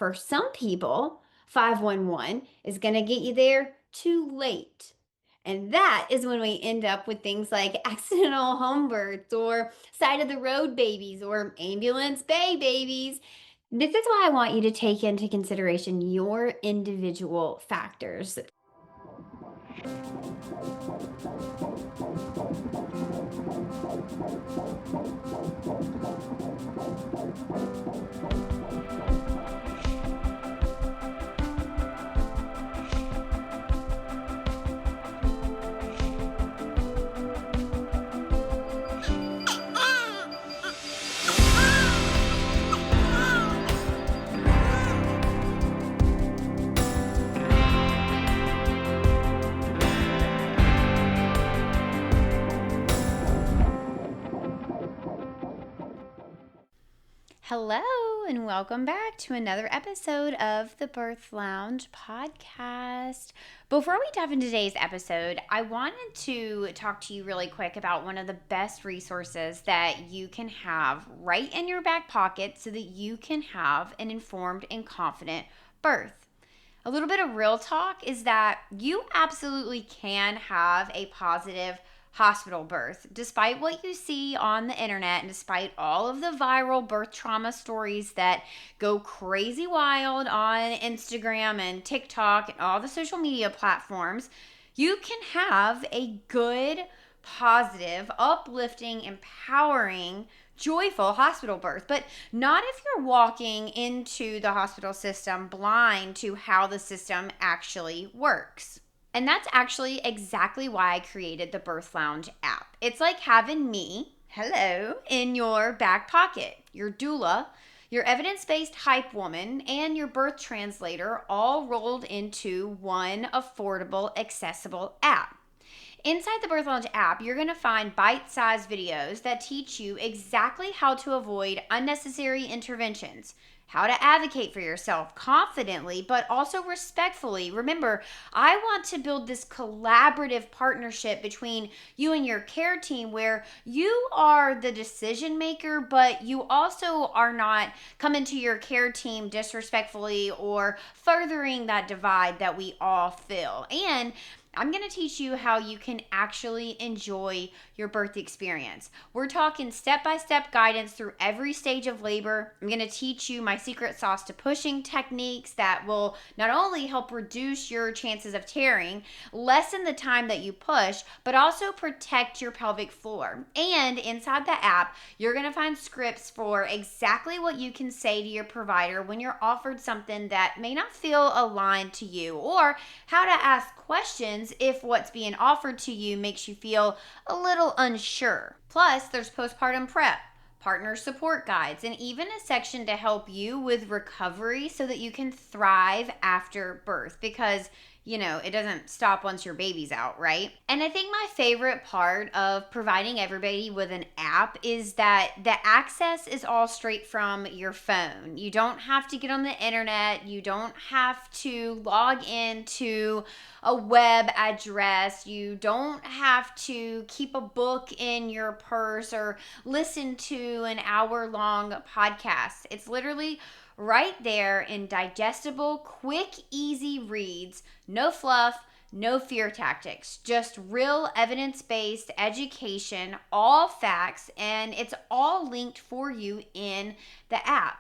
For some people, 511 is going to get you there too late. And that is when we end up with things like accidental home births or side of the road babies or ambulance bay babies. This is why I want you to take into consideration your individual factors. Hello, and welcome back to another episode of the Birth Lounge podcast. Before we dive into today's episode, I wanted to talk to you really quick about one of the best resources that you can have right in your back pocket so that you can have an informed and confident birth. A little bit of real talk is that you absolutely can have a positive hospital birth. Despite what you see on the internet and despite all of the viral birth trauma stories that go crazy wild on Instagram and TikTok and all the social media platforms, you can have a good, positive, uplifting, empowering, joyful hospital birth, but not if you're walking into the hospital system blind to how the system actually works. And that's actually exactly why I created the Birth Lounge app. It's like having me, hello, in your back pocket, your doula, your evidence-based hype woman, and your birth translator all rolled into one affordable, accessible app. Inside the Birth Lounge app, you're going to find bite-sized videos that teach you exactly how to avoid unnecessary interventions, how to advocate for yourself confidently, but also respectfully. Remember, I want to build this collaborative partnership between you and your care team where you are the decision maker, but you also are not coming to your care team disrespectfully or furthering that divide that we all feel. And I'm going to teach you how you can actually enjoy your birth experience. We're talking step-by-step guidance through every stage of labor. I'm going to teach you my secret sauce to pushing techniques that will not only help reduce your chances of tearing, lessen the time that you push, but also protect your pelvic floor. And inside the app, you're going to find scripts for exactly what you can say to your provider when you're offered something that may not feel aligned to you, or how to ask questions if what's being offered to you makes you feel a little unsure. Plus, there's postpartum prep, partner support guides, and even a section to help you with recovery so that you can thrive after birth, because it doesn't stop once your baby's out, right? And I think my favorite part of providing everybody with an app is that the access is all straight from your phone. You don't have to get on the internet. You don't have to log into a web address. You don't have to keep a book in your purse or listen to an hour-long podcast. It's literally right there in digestible, quick, easy reads, no fluff, no fear tactics, just real evidence-based education, all facts, and it's all linked for you in the app.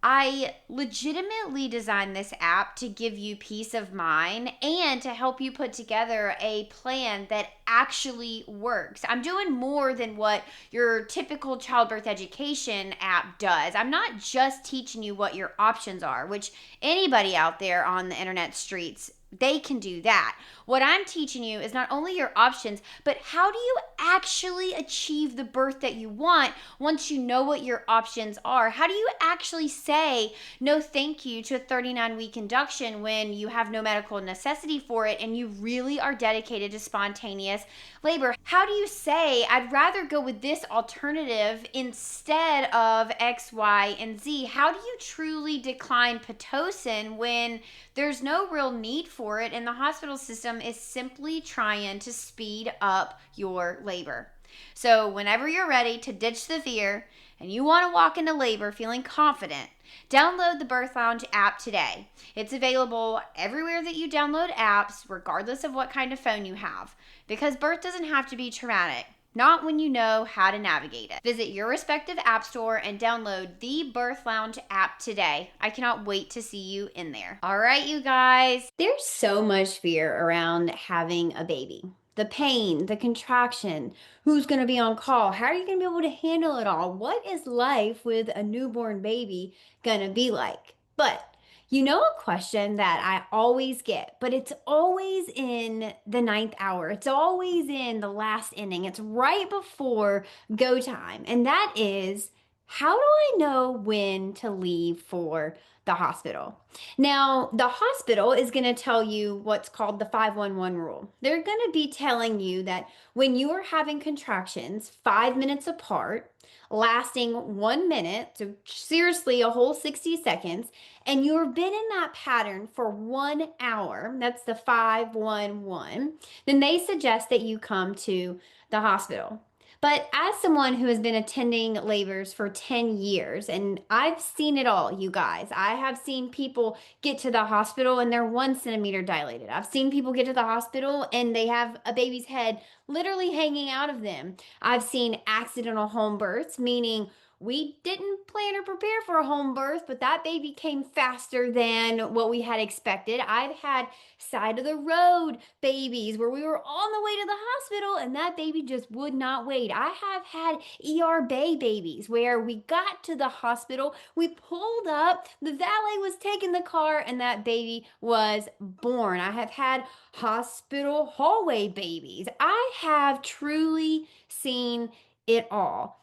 I legitimately designed this app to give you peace of mind and to help you put together a plan that actually works. I'm doing more than what your typical childbirth education app does. I'm not just teaching you what your options are, which anybody out there on the internet streets, they can do that. What I'm teaching you is not only your options, but how do you actually achieve the birth that you want once you know what your options are? How do you actually say no thank you to a 39-week induction when you have no medical necessity for it and you really are dedicated to spontaneous labor? How do you say I'd rather go with this alternative instead of X, Y, and Z? How do you truly decline Pitocin when there's no real need for it and the hospital system is simply trying to speed up your labor? So whenever you're ready to ditch the fear and you want to walk into labor feeling confident, Download the Birth Lounge app today. It's available everywhere that you download apps, regardless of what kind of phone you have, because birth doesn't have to be traumatic. Not when you know how to navigate it. Visit your respective app store and download the Birth Lounge app today. I cannot wait to see you in there. All right, you guys. There's so much fear around having a baby. The pain, the contraction, who's going to be on call? How are you going to be able to handle it all? What is life with a newborn baby going to be like? But a question that I always get, but it's always in the ninth hour. It's always in the last inning. It's right before go time. And that is, how do I know when to leave for the hospital? Now, the hospital is going to tell you what's called the 511 rule. They're going to be telling you that when you are having contractions 5 minutes apart, lasting 1 minute, so seriously a whole 60 seconds, and you've been in that pattern for 1 hour, that's the 511, then they suggest that you come to the hospital. But as someone who has been attending labors for 10 years, and I've seen it all, you guys, I have seen people get to the hospital and they're 1 centimeter dilated. I've seen people get to the hospital and they have a baby's head literally hanging out of them. I've seen accidental home births, meaning we didn't plan or prepare for a home birth, but that baby came faster than what we had expected. I've had side of the road babies where we were on the way to the hospital and that baby just would not wait. I have had ER bay babies where we got to the hospital, we pulled up, the valet was taking the car, and that baby was born. I have had hospital hallway babies. I have truly seen it all.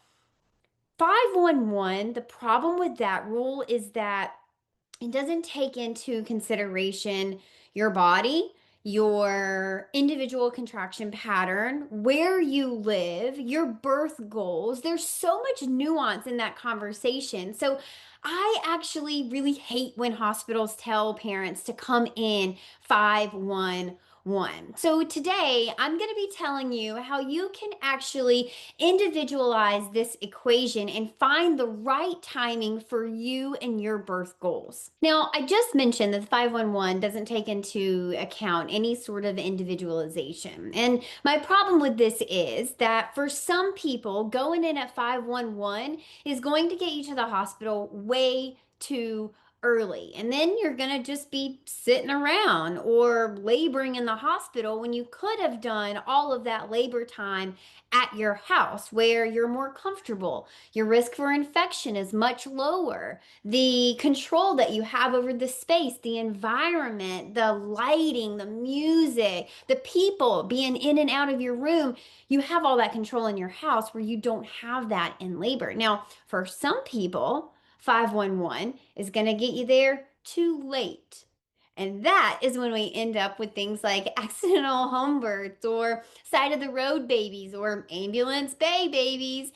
511, the problem with that rule is that it doesn't take into consideration your body, your individual contraction pattern, where you live, your birth goals. There's so much nuance in that conversation. So I actually really hate when hospitals tell parents to come in 511. So today I'm going to be telling you how you can actually individualize this equation and find the right timing for you and your birth goals. Now, I just mentioned that the 511 doesn't take into account any sort of individualization. And my problem with this is that for some people, going in at 511 is going to get you to the hospital way too early. And then you're going to just be sitting around or laboring in the hospital when you could have done all of that labor time at your house where you're more comfortable. Your risk for infection is much lower. The control that you have over the space, the environment, the lighting, the music, the people being in and out of your room, you have all that control in your house where you don't have that in labor. Now, for some people, 511 is going to get you there too late. And that is when we end up with things like accidental home births or side of the road babies or ambulance bay babies.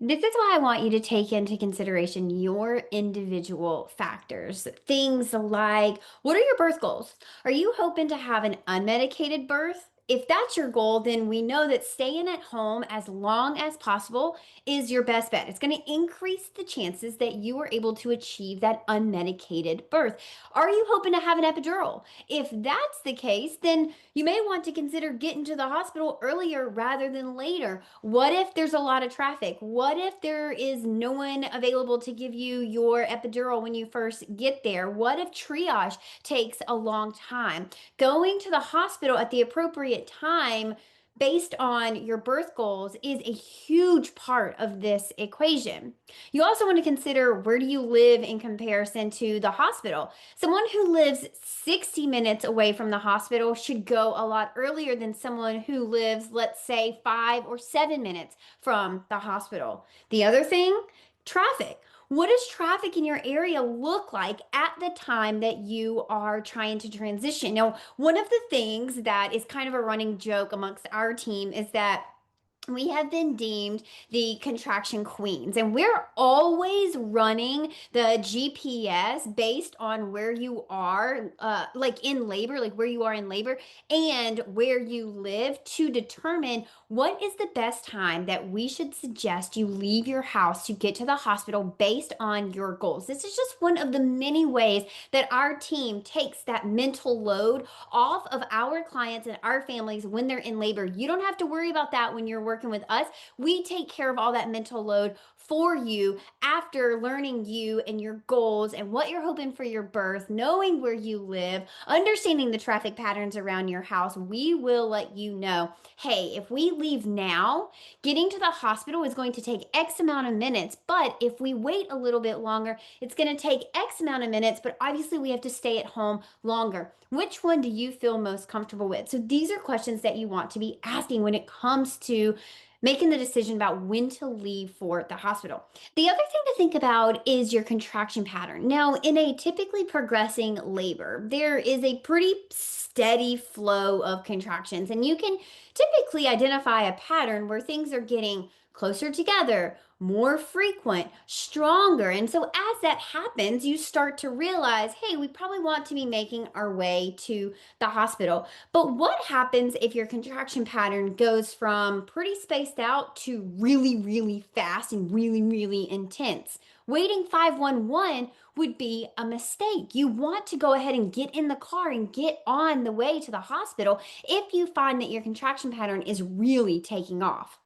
This is why I want you to take into consideration your individual factors. Things like, what are your birth goals? Are you hoping to have an unmedicated birth? If that's your goal, then we know that staying at home as long as possible is your best bet. It's going to increase the chances that you are able to achieve that unmedicated birth. Are you hoping to have an epidural? If that's the case, then you may want to consider getting to the hospital earlier rather than later. What if there's a lot of traffic? What if there is no one available to give you your epidural when you first get there? What if triage takes a long time? Going to the hospital at the appropriate time based on your birth goals is a huge part of this equation. You also want to consider, where do you live in comparison to the hospital? Someone who lives 60 minutes away from the hospital should go a lot earlier than someone who lives, let's say, 5 or 7 minutes from the hospital. The other thing, traffic. What does traffic in your area look like at the time that you are trying to transition? Now, one of the things that is kind of a running joke amongst our team is that we have been deemed the contraction queens, and we're always running the GPS based on where you are, like in labor, like where you are in labor and where you live, to determine what is the best time that we should suggest you leave your house to get to the hospital based on your goals. This is just one of the many ways that our team takes that mental load off of our clients and our families when they're in labor. You don't have to worry about that when you're working with us. We take care of all that mental load for you after learning you and your goals and what you're hoping for your birth, knowing where you live, understanding the traffic patterns around your house. We will let you know, hey, if we leave now, getting to the hospital is going to take X amount of minutes, but if we wait a little bit longer, it's going to take X amount of minutes, but obviously we have to stay at home longer. Which one do you feel most comfortable with? So these are questions that you want to be asking when it comes to making the decision about when to leave for the hospital. The other thing to think about is your contraction pattern. Now, in a typically progressing labor, there is a pretty steady flow of contractions, and you can typically identify a pattern where things are getting closer together, more frequent, stronger. And so as that happens, you start to realize, hey, we probably want to be making our way to the hospital. But what happens if your contraction pattern goes from pretty spaced out to really, really fast and really, really intense? Waiting 511 would be a mistake. You want to go ahead and get in the car and get on the way to the hospital if you find that your contraction pattern is really taking off.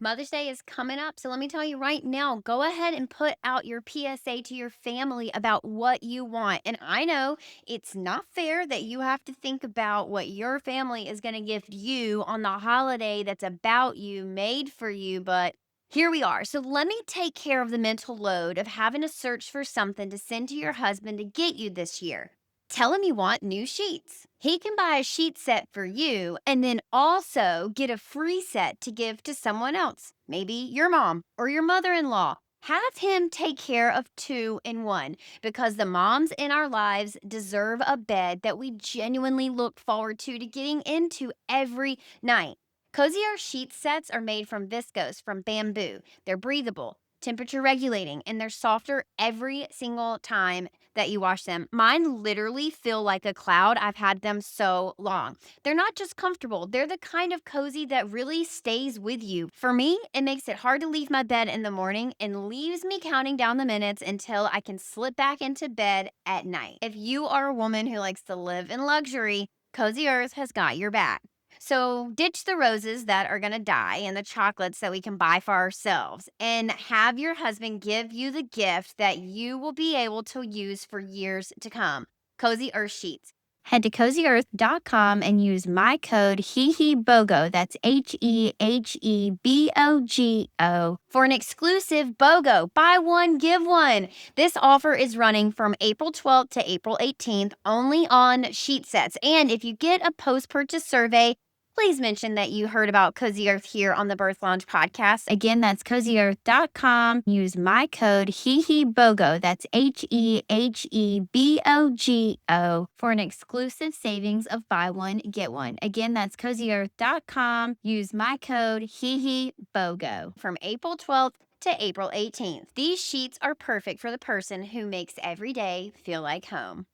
Mother's Day is coming up, so let me tell you right now, go ahead and put out your PSA to your family about what you want. And I know it's not fair that you have to think about what your family is going to gift you on the holiday that's about you, made for you, but here we are. So let me take care of the mental load of having to search for something to send to your husband to get you this year. Tell him you want new sheets. He can buy a sheet set for you and then also get a free set to give to someone else, maybe your mom or your mother in law. Have him take care of two in one, because the moms in our lives deserve a bed that we genuinely look forward to getting into every night. Cozy Earth sheet sets are made from viscose, from bamboo. They're breathable, temperature regulating, and they're softer every single time that you wash them. Mine literally feel like a cloud. I've had them so long. They're not just comfortable, they're the kind of cozy that really stays with you. For me, it makes it hard to leave my bed in the morning and leaves me counting down the minutes until I can slip back into bed at night. If you are a woman who likes to live in luxury, Cozy Earth has got your back. So ditch the roses that are going to die and the chocolates that we can buy for ourselves, and have your husband give you the gift that you will be able to use for years to come. Cozy Earth Sheets. Head to cozyearth.com and use my code HeHeBOGO, that's HeHeBOGO, for an exclusive BOGO, buy one, give one. This offer is running from April 12th to April 18th, only on sheet sets. And if you get a post-purchase survey, please mention that you heard about Cozy Earth here on the Birth Lounge podcast. Again, that's cozyearth.com. Use my code HeHeBOGO, that's HeHeBOGO, for an exclusive savings of buy one, get one. Again, that's cozyearth.com. Use my code HeHeBOGO from April 12th to April 18th. These sheets are perfect for the person who makes every day feel like home.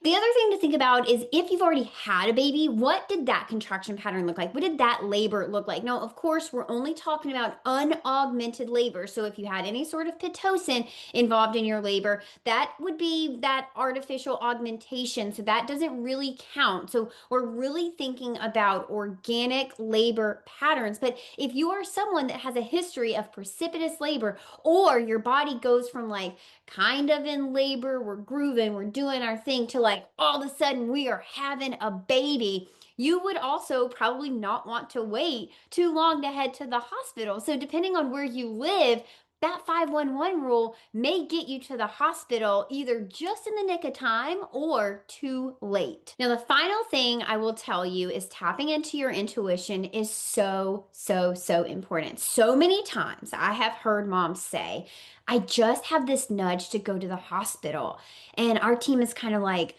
The other thing to think about is, if you've already had a baby, what did that contraction pattern look like? What did that labor look like? Now, of course, we're only talking about unaugmented labor. So if you had any sort of Pitocin involved in your labor, that would be that artificial augmentation. So that doesn't really count. So we're really thinking about organic labor patterns. But if you are someone that has a history of precipitous labor, or your body goes from like kind of in labor, we're grooving, we're doing our thing, to like all of a sudden we are having a baby, you would also probably not want to wait too long to head to the hospital. So depending on where you live, that 511 rule may get you to the hospital either just in the nick of time or too late. Now, the final thing I will tell you is tapping into your intuition is so, so, so important. So many times I have heard moms say, I just have this nudge to go to the hospital. And our team is kind of like,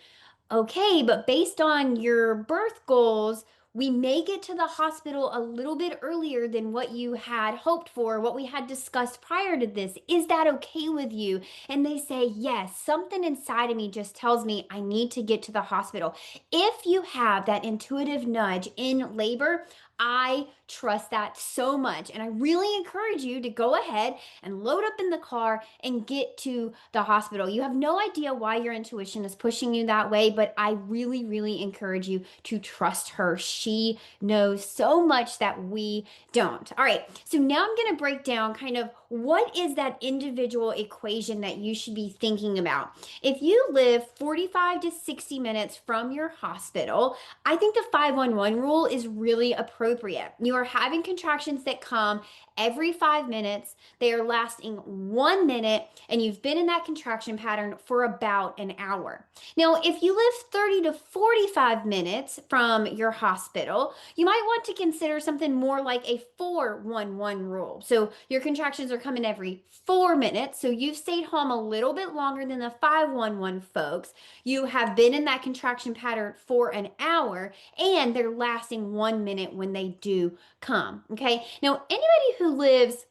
okay, but based on your birth goals, we may get to the hospital a little bit earlier than what you had hoped for, what we had discussed prior to this. Is that okay with you? And they say, yes, something inside of me just tells me I need to get to the hospital. If you have that intuitive nudge in labor, I trust that so much. And I really encourage you to go ahead and load up in the car and get to the hospital. You have no idea why your intuition is pushing you that way, but I really, really encourage you to trust her. She knows so much that we don't. All right, so now I'm going to break down kind of what is that individual equation that you should be thinking about. If you live 45 to 60 minutes from your hospital, I think the 511 rule is really appropriate. You are having contractions that come every 5 minutes. They are lasting 1 minute, and you've been in that contraction pattern for about an hour. Now, if you live 30 to 45 minutes from your hospital, you might want to consider something more like a 411 rule. So your contractions are coming every 4 minutes. So you've stayed home a little bit longer than the 511 folks. You have been in that contraction pattern for an hour, and they're lasting 1 minute when they do come. Okay. Now, anybody who lives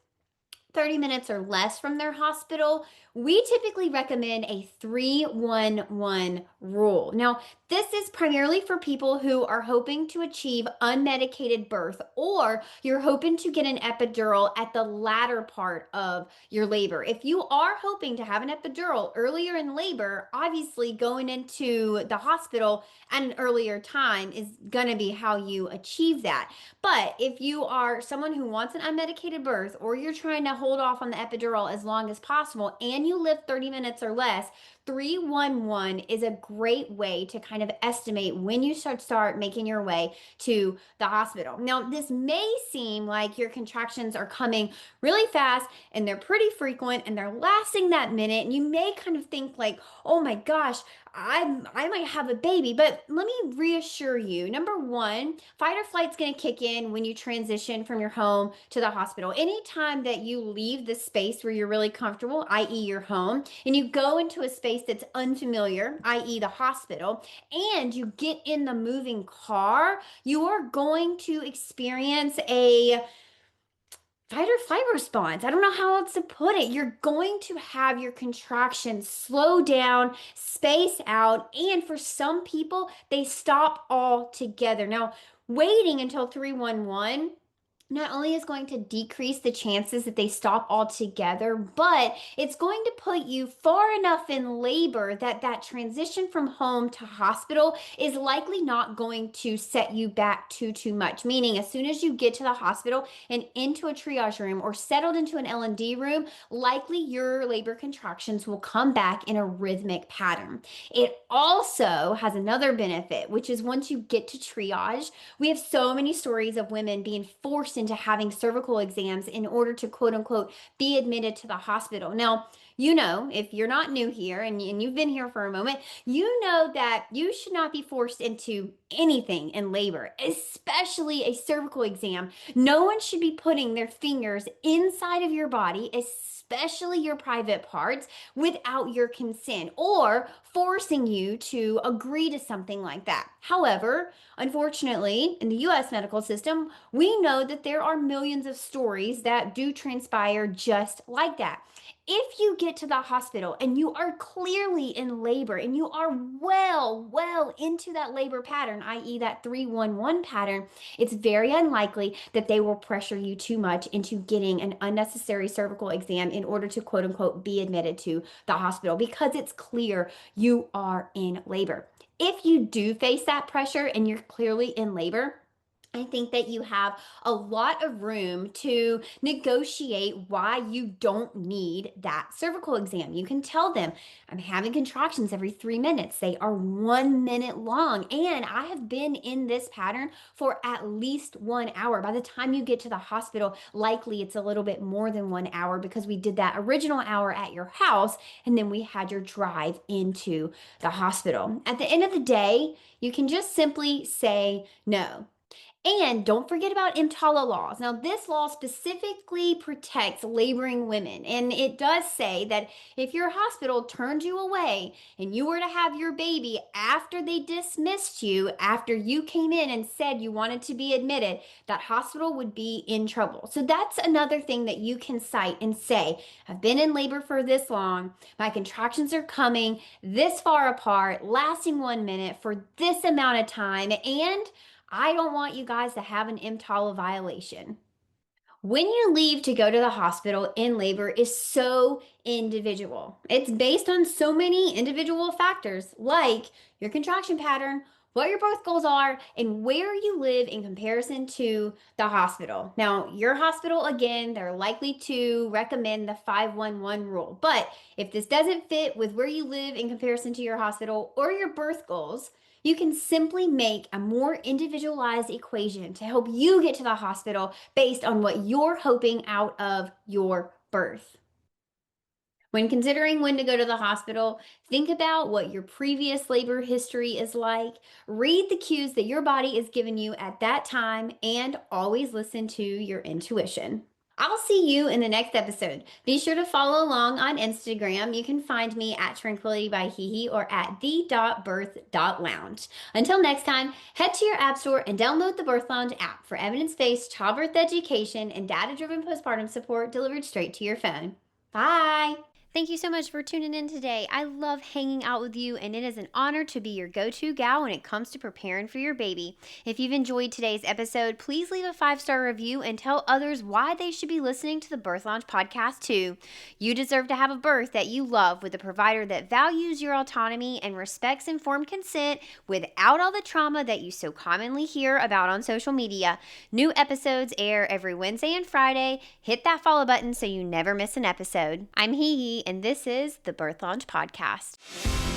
30 minutes or less from their hospital, we typically recommend a 311 rule. Now, this is primarily for people who are hoping to achieve unmedicated birth, or you're hoping to get an epidural at the latter part of your labor. If you are hoping to have an epidural earlier in labor, obviously going into the hospital at an earlier time is going to be how you achieve that. But if you are someone who wants an unmedicated birth, or you're trying to hold off on the epidural as long as possible, and you live 30 minutes or less, 311 is a great way to kind of estimate when you start making your way to the hospital. Now, this may seem like your contractions are coming really fast and they're pretty frequent and they're lasting that minute, and you may kind of think like, oh my gosh, I might have a baby. But let me reassure you, number one, fight or flight's going to kick in when you transition from your home to the hospital. Anytime that you leave the space where you're really comfortable, i.e. your home, and you go into a space that's unfamiliar, i.e. the hospital, and you get in the moving car, you are going to experience a fight or flight response. I don't know how else to put it. You're going to have your contractions slow down, space out, and for some people, they stop altogether. Now, waiting until 311 not only is going to decrease the chances that they stop altogether, but it's going to put you far enough in labor that that transition from home to hospital is likely not going to set you back too much. Meaning, as soon as you get to the hospital and into a triage room or settled into an L&D room, likely your labor contractions will come back in a rhythmic pattern. It also has another benefit, which is once you get to triage, we have so many stories of women being forced into having cervical exams in order to quote unquote be admitted to the hospital. Now, you know, if you're not new here and you've been here for a moment, you know that you should not be forced into anything in labor, especially a cervical exam. No one should be putting their fingers inside of your body, especially your private parts, without your consent or forcing you to agree to something like that. However, unfortunately, in the US medical system, we know that there are millions of stories that do transpire just like that. If you get to the hospital and you are clearly in labor and you are well into that labor pattern, i.e. that 311 pattern, it's very unlikely that they will pressure you too much into getting an unnecessary cervical exam in order to quote unquote be admitted to the hospital, because it's clear you are in labor. If you do face that pressure and you're clearly in labor, I think that you have a lot of room to negotiate why you don't need that cervical exam. You can tell them, I'm having contractions every 3 minutes. They are 1 minute long. And I have been in this pattern for at least 1 hour. By the time you get to the hospital, likely it's a little bit more than 1 hour because we did that original hour at your house and then we had your drive into the hospital. At the end of the day, you can just simply say no. And don't forget about EMTALA laws. Now, this law specifically protects laboring women. And it does say that if your hospital turned you away and you were to have your baby after they dismissed you, after you came in and said you wanted to be admitted, that hospital would be in trouble. So that's another thing that you can cite and say, I've been in labor for this long. My contractions are coming this far apart, lasting 1 minute for this amount of time. And I don't want you guys to have an EMTALA violation. When you leave to go to the hospital in labor is so individual. It's based on so many individual factors like your contraction pattern, what your birth goals are, and where you live in comparison to the hospital. Now, your hospital, again, they're likely to recommend the 511 rule. But if this doesn't fit with where you live in comparison to your hospital or your birth goals, you can simply make a more individualized equation to help you get to the hospital based on what you're hoping out of your birth. When considering when to go to the hospital, think about what your previous labor history is like. Read the cues that your body is giving you at that time and always listen to your intuition. I'll see you in the next episode. Be sure to follow along on Instagram. You can find me at Tranquility by HeHe or at the.birth.lounge. Until next time, head to your app store and download the Birth Lounge app for evidence-based childbirth education and data-driven postpartum support delivered straight to your phone. Bye! Thank you so much for tuning in today. I love hanging out with you, and it is an honor to be your go-to gal when it comes to preparing for your baby. If you've enjoyed today's episode, please leave a 5-star review and tell others why they should be listening to the Birth Lounge podcast too. You deserve to have a birth that you love with a provider that values your autonomy and respects informed consent without all the trauma that you so commonly hear about on social media. New episodes air every Wednesday and Friday. Hit that follow button so you never miss an episode. I'm HeHe, and this is the Birth Lounge Podcast.